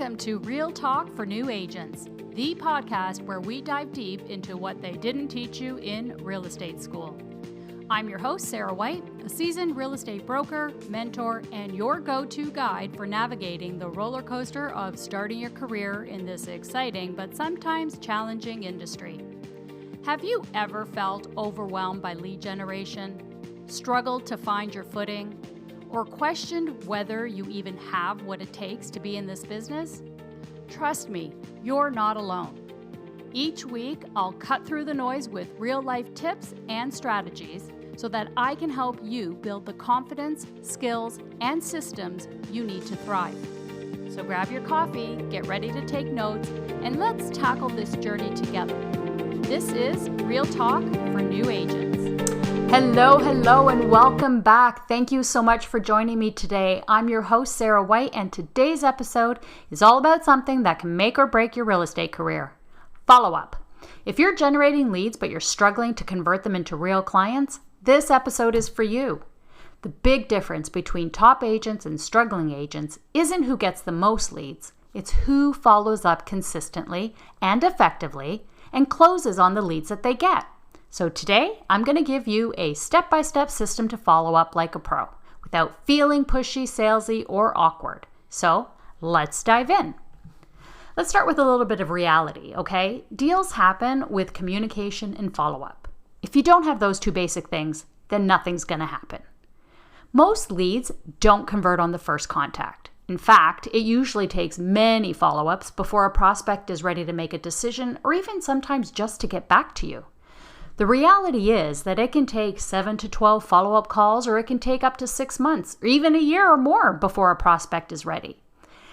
Welcome to Real Talk for New Agents, the podcast where we dive deep into what they didn't teach you in real estate school. I'm your host, Sarah White, a seasoned real estate broker, mentor, and your go-to guide for navigating the roller coaster of starting your career in this exciting but sometimes challenging industry. Have you ever felt overwhelmed by lead generation, struggled to find your footing, or questioned whether you even have what it takes to be in this business? Trust me, you're not alone. Each week, I'll cut through the noise with real-life tips and strategies so that I can help you build the confidence, skills, and systems you need to thrive. So grab your coffee, get ready to take notes, and let's tackle this journey together. This is Real Talk for New Agents. Hello, and welcome back. Thank you so much for joining me today. I'm your host, Sarah White, and today's episode is all about something that can make or break your real estate career. Follow-up. If you're generating leads but you're struggling to convert them into real clients, this episode is for you. The big difference between top agents and struggling agents isn't who gets the most leads. It's who follows up consistently and effectively and closes on the leads that they get. So today, I'm going to give you a step-by-step system to follow up like a pro without feeling pushy, salesy, or awkward. So let's dive in. Let's start with a little bit of reality, okay? Deals happen with communication and follow-up. If you don't have those two basic things, then nothing's going to happen. Most leads don't convert on the first contact. In fact, it usually takes many follow-ups before a prospect is ready to make a decision or even sometimes just to get back to you. The reality is that it can take 7 to 12 follow-up calls, or it can take up to 6 months or even a year or more before a prospect is ready.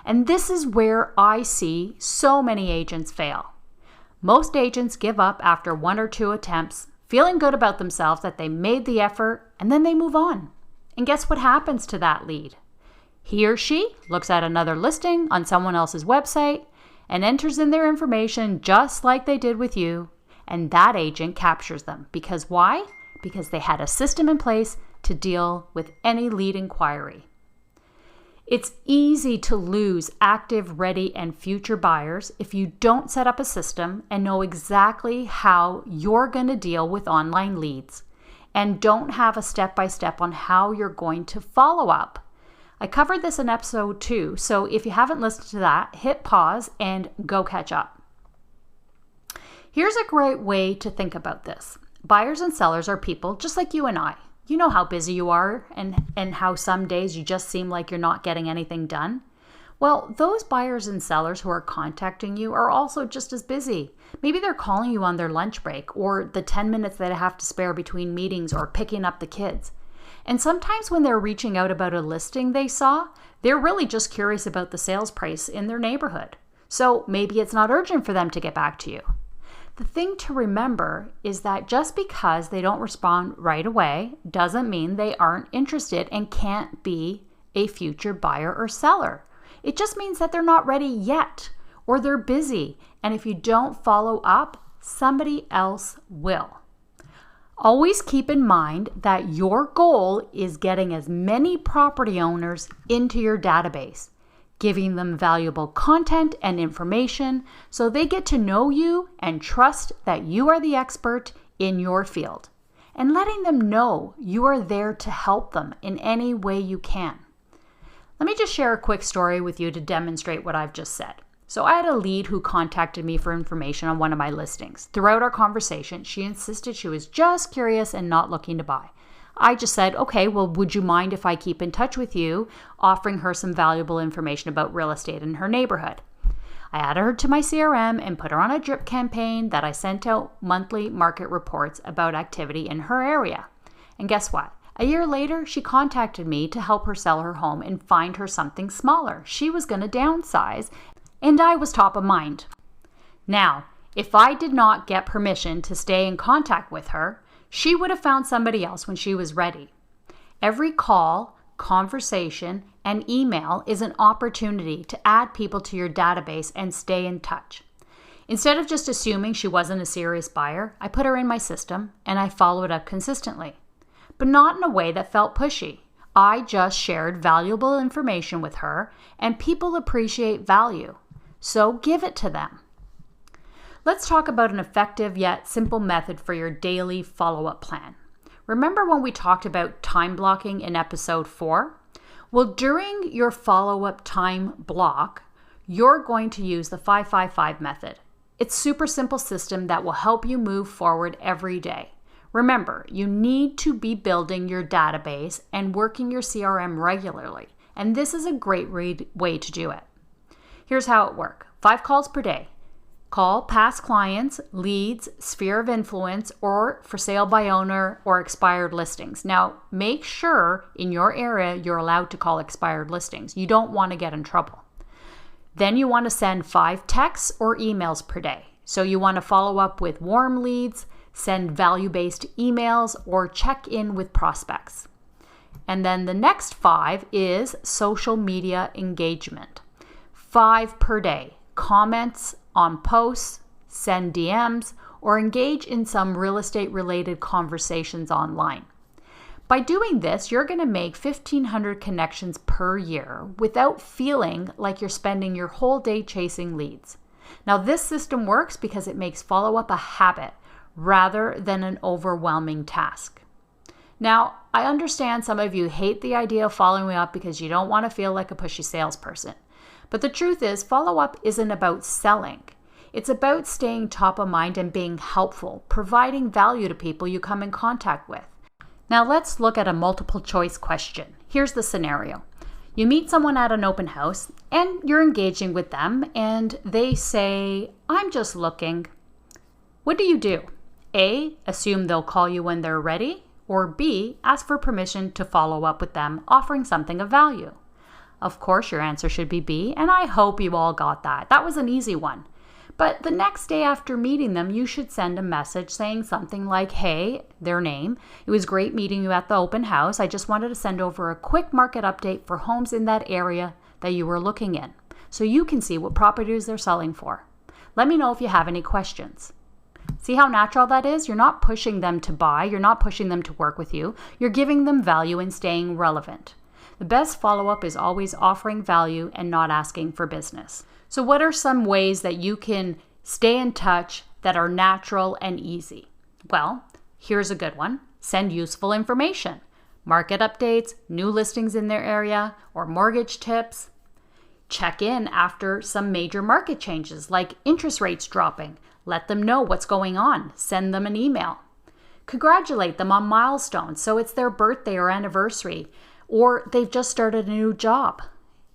And this is where I see so many agents fail. Most agents give up after 1 or 2 attempts, feeling good about themselves that they made the effort, and then they move on. And guess what happens to that lead? He or she looks at another listing on someone else's website and enters in their information just like they did with you. And that agent captures them. Because why? Because they had a system in place to deal with any lead inquiry. It's easy to lose active, ready, and future buyers if you don't set up a system and know exactly how you're going to deal with online leads and don't have a step-by-step on how you're going to follow up. I covered this in episode 2, so if you haven't listened to that, hit pause and go catch up. Here's a great way to think about this. Buyers and sellers are people just like you and I. You know how busy you are and how some days you just seem like you're not getting anything done. Well, those buyers and sellers who are contacting you are also just as busy. Maybe they're calling you on their lunch break or the 10 minutes they have to spare between meetings or picking up the kids. And sometimes when they're reaching out about a listing they saw, they're really just curious about the sales price in their neighborhood. So maybe it's not urgent for them to get back to you. The thing to remember is that just because they don't respond right away doesn't mean they aren't interested and can't be a future buyer or seller. It just means that they're not ready yet or they're busy. And if you don't follow up, somebody else will. Always keep in mind that your goal is getting as many property owners into your database, giving them valuable content and information so they get to know you and trust that you are the expert in your field, and letting them know you are there to help them in any way you can. Let me just share a quick story with you to demonstrate what I've just said. So I had a lead who contacted me for information on one of my listings. Throughout our conversation, she insisted she was just curious and not looking to buy. I just said, okay, well, would you mind if I keep in touch with you, offering her some valuable information about real estate in her neighborhood? I added her to my CRM and put her on a drip campaign that I sent out monthly market reports about activity in her area. And guess what? A year later, she contacted me to help her sell her home and find her something smaller. She was going to downsize, and I was top of mind. Now, if I did not get permission to stay in contact with her, she would have found somebody else when she was ready. Every call, conversation, and email is an opportunity to add people to your database and stay in touch. Instead of just assuming she wasn't a serious buyer, I put her in my system and I followed up consistently, but not in a way that felt pushy. I just shared valuable information with her, and people appreciate value. so give it to them. Let's talk about an effective yet simple method for your daily follow-up plan. Remember when we talked about time blocking in episode 4? Well, during your follow-up time block, you're going to use the 5-5-5 method. It's a super simple system that will help you move forward every day. Remember, you need to be building your database and working your CRM regularly, and this is a great way to do it. Here's how it works. 5 calls per day. Call past clients, leads, sphere of influence, or for sale by owner or expired listings. Now, make sure in your area you're allowed to call expired listings. You don't want to get in trouble. Then you want to send 5 texts or emails per day. So you want to follow up with warm leads, send value-based emails, or check in with prospects. And then the next 5 is social media engagement. 5 per day. Comments on posts, send DMs, or engage in some real estate related conversations online. By doing this, you're going to make 1,500 connections per year without feeling like you're spending your whole day chasing leads. Now, this system works because it makes follow-up a habit rather than an overwhelming task. Now, I understand some of you hate the idea of following up because you don't want to feel like a pushy salesperson. But the truth is, follow-up isn't about selling. It's about staying top of mind and being helpful, providing value to people you come in contact with. Now let's look at a multiple choice question. Here's the scenario. You meet someone at an open house and you're engaging with them and they say, "I'm just looking." What do you do? A, assume they'll call you when they're ready, or B, ask for permission to follow up with them, offering something of value. Of course, your answer should be B, and I hope you all got that. That was an easy one. But the next day after meeting them, you should send a message saying something like, "Hey," their name, "it was great meeting you at the open house. I just wanted to send over a quick market update for homes in that area that you were looking in, so you can see what properties they're selling for. Let me know if you have any questions." See how natural that is? You're not pushing them to buy. You're not pushing them to work with you. You're giving them value and staying relevant. The best follow-up is always offering value and not asking for business. So what are some ways that you can stay in touch that are natural and easy? Well, here's a good one. Send useful information. Market updates, new listings in their area, or mortgage tips. Check in after some major market changes like interest rates dropping. Let them know what's going on. Send them an email. Congratulate them on milestones, so it's their birthday or anniversary, or they've just started a new job.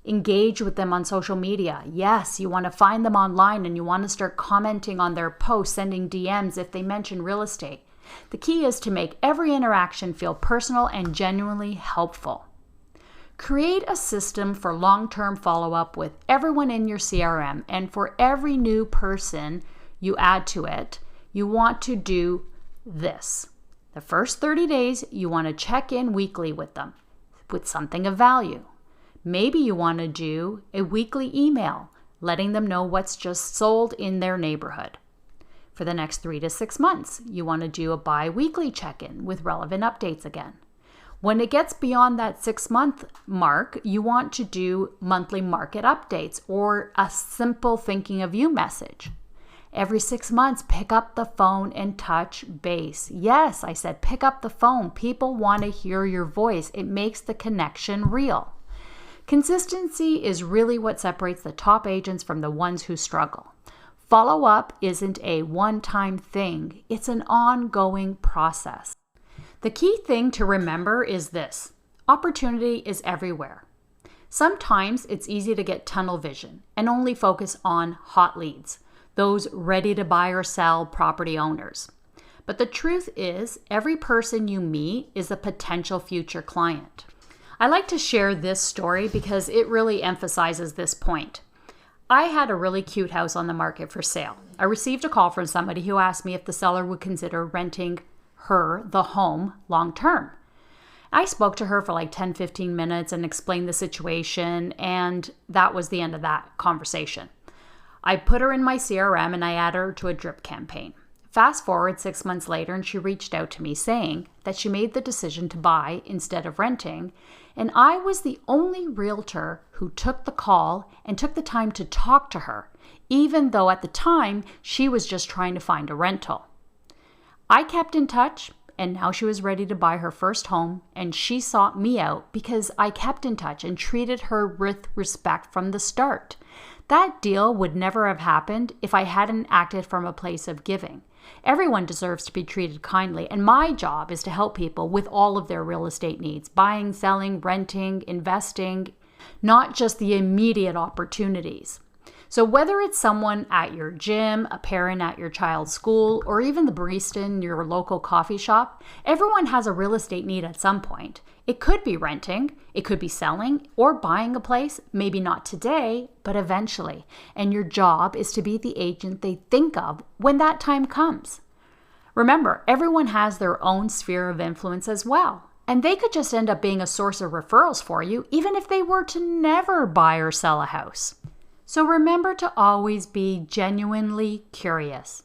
Engage with them on social media. Yes, you want to find them online and you want to start commenting on their posts, sending DMs if they mention real estate. The key is to make every interaction feel personal and genuinely helpful. Create a system for long-term follow-up with everyone in your CRM, and for every new person you add to it, you want to do this. The first 30 days, you want to check in weekly with them with something of value. Maybe you want to do a weekly email, letting them know what's just sold in their neighborhood. For the next 3 to 6 months, you want to do a bi-weekly check-in with relevant updates again. When it gets beyond that 6-month mark, you want to do monthly market updates or a simple thinking of you message. Every 6 months, pick up the phone and touch base. Yes, I said pick up the phone. People want to hear your voice. It makes the connection real. Consistency is really what separates the top agents from the ones who struggle. Follow-up isn't a one-time thing. It's an ongoing process. The key thing to remember is this: opportunity is everywhere. Sometimes it's easy to get tunnel vision and only focus on hot leads, those ready to buy or sell property owners. But the truth is, every person you meet is a potential future client. I like to share this story because it really emphasizes this point. I had a really cute house on the market for sale. I received a call from somebody who asked me if the seller would consider renting her the home long term. I spoke to her for like 10-15 minutes and explained the situation, and that was the end of that conversation. I put her in my CRM and I added her to a drip campaign. Fast forward 6 months later, and she reached out to me saying that she made the decision to buy instead of renting, and I was the only realtor who took the call and took the time to talk to her even though at the time she was just trying to find a rental. I kept in touch, and now she was ready to buy her first home, and she sought me out because I kept in touch and treated her with respect from the start. That deal would never have happened if I hadn't acted from a place of giving. Everyone deserves to be treated kindly, and my job is to help people with all of their real estate needs, buying, selling, renting, investing, not just the immediate opportunities. So whether it's someone at your gym, a parent at your child's school, or even the barista in your local coffee shop, everyone has a real estate need at some point. It could be renting, it could be selling, or buying a place, maybe not today, but eventually. And your job is to be the agent they think of when that time comes. Remember, everyone has their own sphere of influence as well, and they could just end up being a source of referrals for you, even if they were to never buy or sell a house. So remember to always be genuinely curious.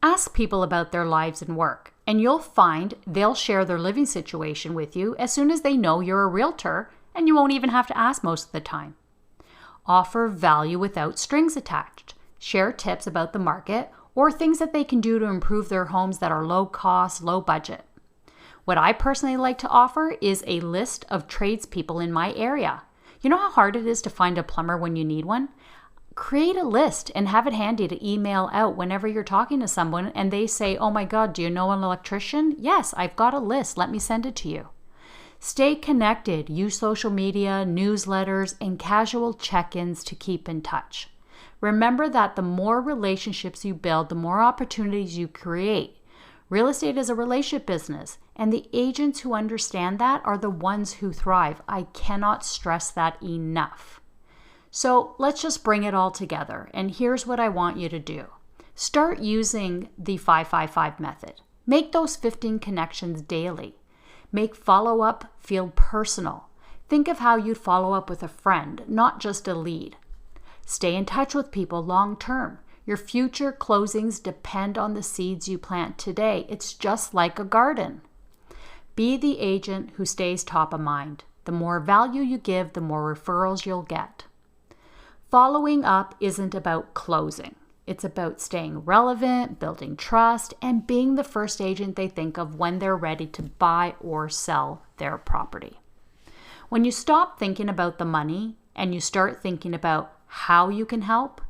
Ask people about their lives and work, and you'll find they'll share their living situation with you as soon as they know you're a realtor, and you won't even have to ask most of the time. Offer value without strings attached. Share tips about the market or things that they can do to improve their homes that are low cost, low budget. What I personally like to offer is a list of tradespeople in my area. You know how hard it is to find a plumber when you need one? Create a list and have it handy to email out whenever you're talking to someone and they say, "Oh my God, do you know an electrician?" "Yes, I've got a list. Let me send it to you." Stay connected. Use social media, newsletters, and casual check-ins to keep in touch. Remember that the more relationships you build, the more opportunities you create. Real estate is a relationship business, and the agents who understand that are the ones who thrive. I cannot stress that enough. So let's just bring it all together, and here's what I want you to do. Start using the 555 method. Make those 15 connections daily. Make follow-up feel personal. Think of how you'd follow up with a friend, not just a lead. Stay in touch with people long-term. Your future closings depend on the seeds you plant today. It's just like a garden. Be the agent who stays top of mind. The more value you give, the more referrals you'll get. Following up isn't about closing. It's about staying relevant, building trust, and being the first agent they think of when they're ready to buy or sell their property. When you stop thinking about the money and you start thinking about how you can help,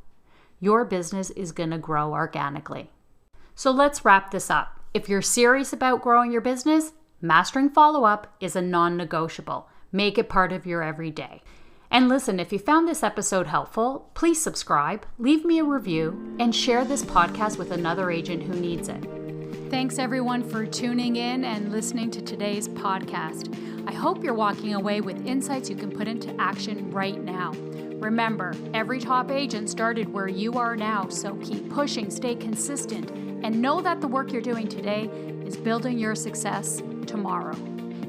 your business is going to grow organically. So let's wrap this up. If you're serious about growing your business, mastering follow-up is a non-negotiable. Make it part of your everyday. And listen, if you found this episode helpful, please subscribe, leave me a review, and share this podcast with another agent who needs it. Thanks everyone for tuning in and listening to today's podcast. I hope you're walking away with insights you can put into action right now. Remember, every top agent started where you are now, so keep pushing, stay consistent, and know that the work you're doing today is building your success tomorrow.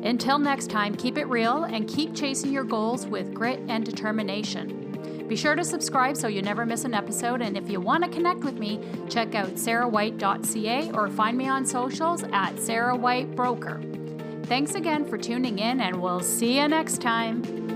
Until next time, keep it real and keep chasing your goals with grit and determination. Be sure to subscribe so you never miss an episode, and if you want to connect with me, check out sarahwhite.ca or find me on socials at Sarah White Broker. Thanks again for tuning in, and we'll see you next time.